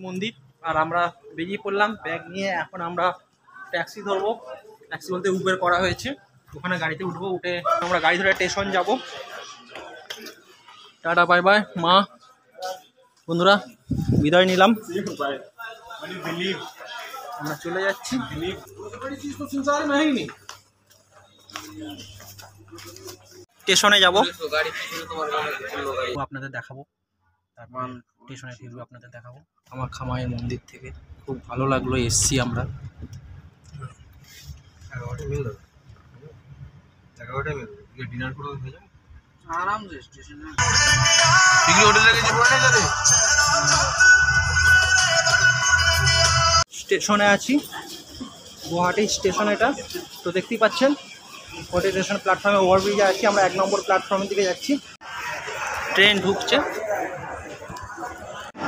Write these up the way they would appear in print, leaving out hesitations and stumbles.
মন্দির আর আমরা বেরিয়ে পড়লাম ব্যাগ নিয়ে। এখন আমরা ট্যাক্সি ধরবো, ট্যাক্সি বলতে উবের করা হয়েছে, ওখানে গাড়িতে উঠবো, উঠে আমরা গাড়ি ধরে স্টেশন যাব। টাটা বাই বাই মা, বন্ধুরা বিদায় নিলাম, আমরা চলে যাচ্ছি। স্টেশনে যাব, আপনাদের দেখাবো, তারপর স্টেশনে ফিরবো, আপনাদের দেখাবো। আমার খামায়ের মন্দির থেকে খুব ভালো লাগলো, এসছি আমরা। ডিনার করে হয়ে যাবে আরামসে স্টেশনে। স্টেশনে আছি, গুয়াহাটি স্টেশন এটা তো দেখতেই পাচ্ছেন। গুয়াহাটি স্টেশন প্ল্যাটফর্মে ওভারব্রিজে আছি, আমরা 1 নম্বর প্ল্যাটফর্মের দিকে যাচ্ছি। ট্রেন ঢুকছে,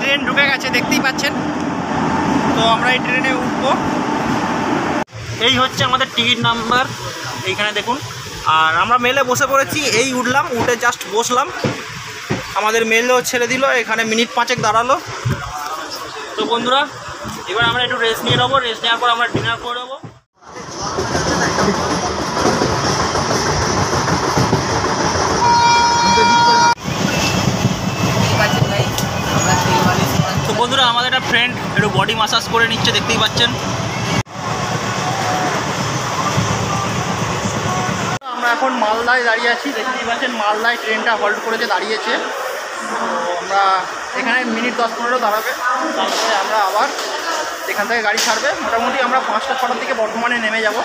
ট্রেন ঢুকে গেছে দেখতেই পাচ্ছেন। তো আমরা এই ট্রেনে উঠবো। এই হচ্ছে আমাদের টিকিট নাম্বার, এইখানে দেখুন। আর আমরা মেলে বসে পড়েছি, এই উঠলাম, উঠে জাস্ট বসলাম, আমাদের মেলও ছেড়ে দিল, এখানে মিনিট 5 দাঁড়ালো। তো বন্ধুরা এবার আমরা একটু রেস্ট নিয়ে নেবো, রেস্ট নেওয়ার পর আমরা ডিনার করে নেবো। তো বন্ধুরা আমাদের একটা ফ্রেন্ড একটু বডি মাসাজ করে নিচ্ছে, দেখতেই পাচ্ছেন। আমরা এখন মালদায় দাঁড়িয়ে আছি, দেখতেই পাচ্ছেন। মালদায় ট্রেনটা হল্ট করেছে, দাঁড়িয়েছে। তো আমরা এখানে মিনিট 10-15 দাঁড়াবে, তারপরে আমরা আবার এখান থেকে গাড়ি ছাড়বে। মোটামুটি আমরা 5টা-6টার দিকে বর্ধমানে নেমে যাব।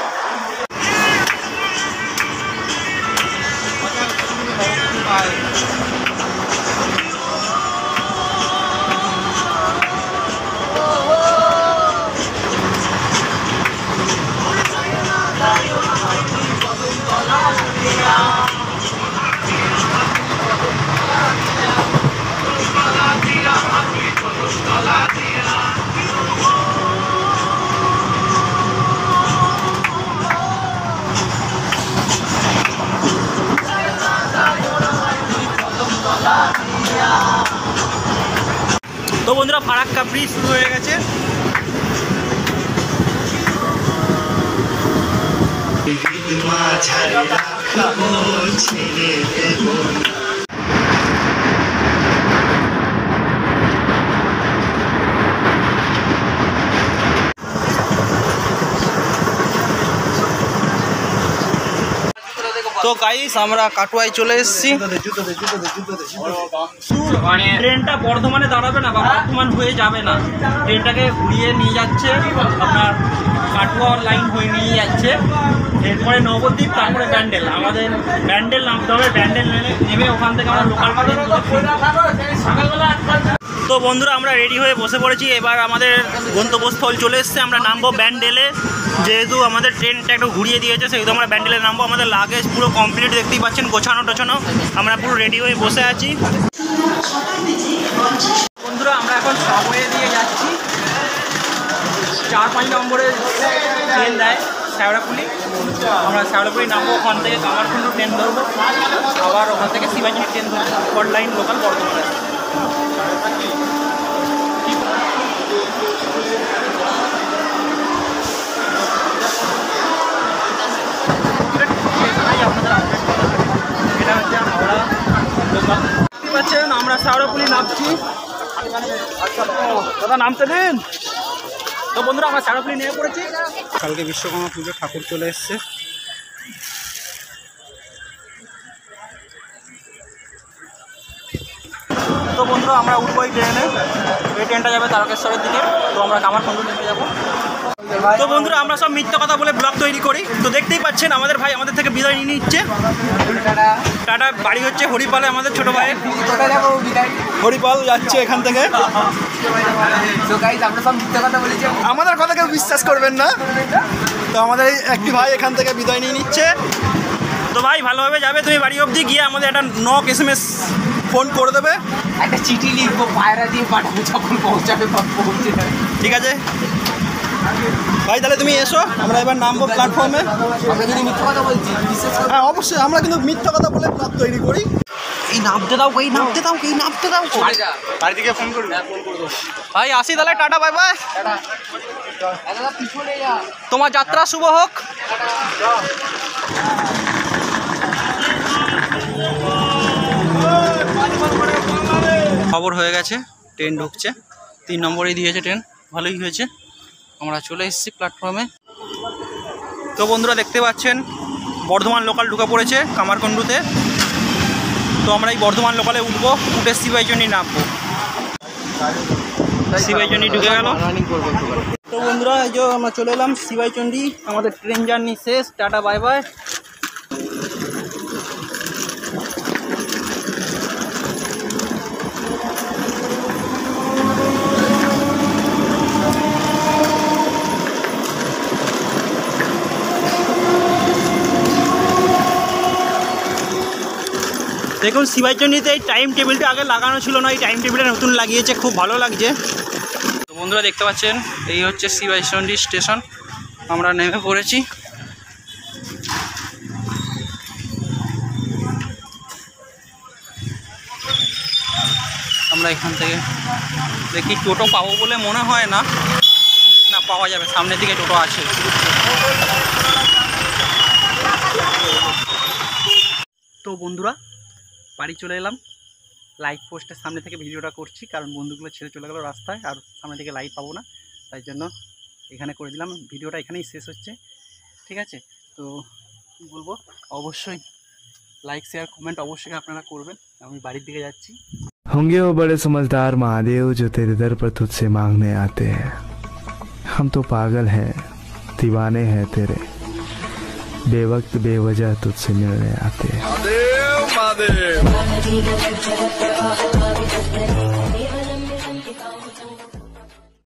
তো বন্ধুরা ফারাক্কা ব্রিজ শুরু হয়ে গেছে। তো গাইস আমরা কাটুয়ায় চলে এসেছি। ট্রেনটা বর্ধমানে দাঁড়াবে না বা বর্ধমান হয়ে যাবে না, ট্রেনটাকে ঘুরিয়ে নিয়ে যাচ্ছে, আপনার কাটুয়া লাইন হয়ে নিয়ে যাচ্ছে। এরপরে নবদ্বীপ, তারপরে ব্যান্ডেল। আমাদের ব্যান্ডেল নামতে হবে, ব্যান্ডেল নেমে ওখান থেকে আমরা লোকাল। তো বন্ধুরা আমরা রেডি হয়ে বসে পড়েছি, এবার আমাদের গন্তব্যস্থল চলে এসছে। আমরা নামবো ব্যান্ডেলে, যেহেতু আমাদের ট্রেনটা একটু ঘুরিয়ে দিয়েছে সেহেতু আমরা ব্যান্ডেলে নামবো। আমাদের লাগেজ পুরো কমপ্লিট, দেখতেই পাচ্ছেন, গোছানো টোছানো, আমরা পুরো রেডি হয়ে বসে আছি। বন্ধুরা আমরা এখন সাবওয়ে দিয়ে যাচ্ছি, 4-5 নম্বরে ট্রেন দেয় শেওড়াফুলি। আমরা শেওড়াফুলি নামবো, ওখান থেকে কামারকুণ্ডু ট্রেন ধরবো, আবার ওখান থেকে শিবাজি ট্রেন ধরবো, স্পট লাইন লোকাল বর্ধমানে। এটা হচ্ছে হাওড়া লোকাল, দেখতে পাচ্ছেন। আমরা শেওড়াফুলি নামছি, দাদা নামতে দিন। তো বন্ধুরা আমরা শেওড়াফুলি নেমে পড়েছি। কালকে বিশ্বকর্মা পুজো, ঠাকুর চলে এসছে। তো বন্ধুরা আমরা উঠবো এই ট্রেনে, এই ট্রেনটা যাবে তারকেশ্বরের দিকে। তো আমরা কামারকুণ্ডু নেমে যাবো। তো বন্ধুরা আমরা সব মিথ্যা কথা বলে ব্লগ তৈরি করি। তো দেখতেই পাচ্ছেন আমাদের ভাই আমাদের থেকে বিদায় নিয়ে নিচ্ছে। টাটা। বাড়ি হচ্ছে হরিপালে, আমাদের ছোট ভাইয়ের। হরিপাল যাচ্ছে এখান থেকে। আমাদের কথা কেউ বিশ্বাস করবেন না। তো আমাদের একটি ভাই এখান থেকে বিদায় নিয়ে নিচ্ছে। তো ভাই ভালোভাবে যাবে তুমি বাড়ি অবধি, গিয়ে আমাদের একটা নক SMS ফোন করে দেবে, একটা চিঠি লিখবো, পায়রা দিয়ে পাঠাবো, যখন পৌঁছাবে পৌঁছে যাবে। ঠিক আছে ভাই, তাহলে তুমি এসো, আমরা এবার নামবো প্ল্যাটফর্মে। আমরা যদি মিথ্যা কথা বলছি, হ্যাঁ অবশ্যই, আমরা কিন্তু মিথ্যা কথা বলে ব্লগ তৈরি করি। এই নামতে দাও, এই নামতে দাও, এই নামতে দাও। বাড়ি থেকে ফোন করবি? ভাই আসি তাহলে, টাটা, বাই বাই। তোমার যাত্রা শুভ হোক। খবর হয়ে গেছে, ট্রেন ঢুকছে, 3 নম্বরেই দিয়েছে ট্রেন, ভালোই হয়েছে। আমরা চলে এসেছি প্ল্যাটফর্মে। তো বন্ধুরা দেখতে পাচ্ছেন বর্ধমান লোকাল ঢুকে পড়েছে কামারকুণ্ডুতে। তো আমরা এই বর্ধমান লোকালে উঠবো, উঠে সিবাইজনি নামবো। সিবাইচন্ডী ঢুকে গেল। তো বন্ধুরা এই যে আমরা চলে এলাম সিবাইচন্ডী, আমাদের ট্রেন জার্নি শেষ, টাটা বাই বাই। দেখুন সিবাইচন্ডীতে এই টাইম টেবিলটা আগে লাগানো ছিল না, এই টাইম টেবিলটা নতুন লাগিয়েছে, খুব ভালো লাগছে। তো বন্ধুরা দেখতে পাচ্ছেন এই হচ্ছে সিবাইচন্ডী স্টেশন, আমরা নেমে পড়েছি। আমরা এখান থেকে দেখি টোটো পাবো বলে মনে হয় না, না পাওয়া যাবে, সামনের দিকে টোটো আছে। তো বন্ধুরা বাড়ি চলে এলাম, লাইট পোস্টের সামনে থেকে ভিডিওটা করছি, কারণ বন্ধুগুলো ছেড়ে চলে গেল রাস্তায়, আর সামনে থেকে লাইট পাবো না, তাই জন্য এখানে করে দিলাম। ভিডিওটা এখানেই শেষ হচ্ছে, ঠিক আছে? তো কী বলবো, অবশ্যই লাইক শেয়ার কমেন্ট অবশ্যই আপনারা করবেন। আমি বাড়ির দিকে যাচ্ছি। होंगे वो बड़े समझदार महादेव जो तेरे दर पर तुझसे मांगने आते हैं। हम तो पागल हैं, दीवाने हैं तेरे, बेवक्त बेवजह तुझसे मिलने आते हैं।